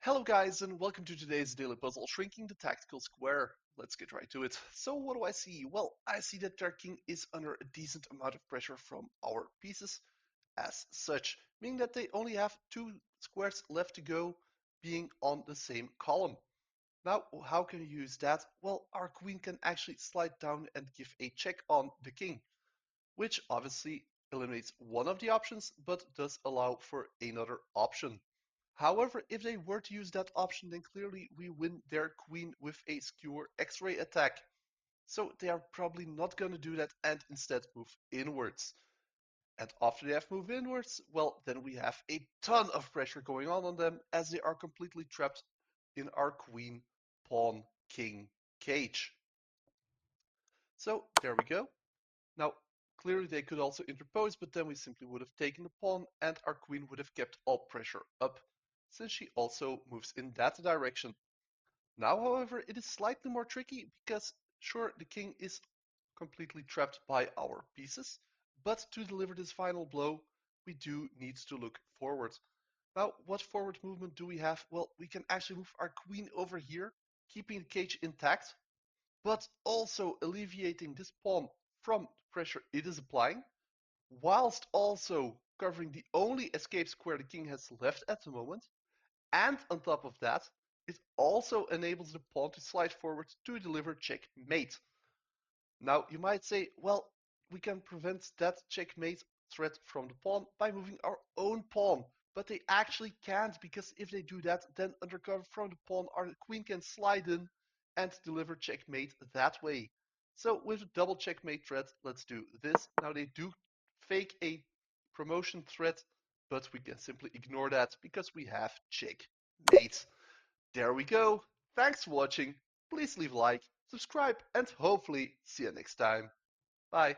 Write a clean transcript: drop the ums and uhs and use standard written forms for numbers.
Hello guys and welcome to today's daily puzzle, Shrinking the Tactical Square. Let's get right to it. So what do I see? Well, I see that their king is under a decent amount of pressure from our pieces as such, meaning that they only have two squares left to go being on the same column. Now, how can you use that? Well, our queen can actually slide down and give a check on the king, which obviously eliminates one of the options but does allow for another option. However, if they were to use that option, then clearly we win their queen with a skewer X-ray attack. So they are probably not going to do that and instead move inwards. And after they have moved inwards, well, then we have a ton of pressure going on them as they are completely trapped in our queen, pawn, king cage. So there we go. Now, clearly they could also interpose, but then we simply would have taken the pawn and our queen would have kept all pressure up, since she also moves in that direction. Now, however, it is slightly more tricky because, sure, the king is completely trapped by our pieces, but to deliver this final blow, we do need to look forward. Now, what forward movement do we have? Well, we can actually move our queen over here, keeping the cage intact, but also alleviating this pawn from the pressure it is applying, whilst also covering the only escape square the king has left at the moment. And on top of that, it also enables the pawn to slide forward to deliver checkmate. Now, you might say, well, we can prevent that checkmate threat from the pawn by moving our own pawn. But they actually can't, because if they do that, then under cover from the pawn, our queen can slide in and deliver checkmate that way. So with a double checkmate threat, let's do this. Now they do fake a promotion threat, but we can simply ignore that because we have checkmate. There we go. Thanks for watching. Please leave a like, subscribe, and hopefully see you next time. Bye.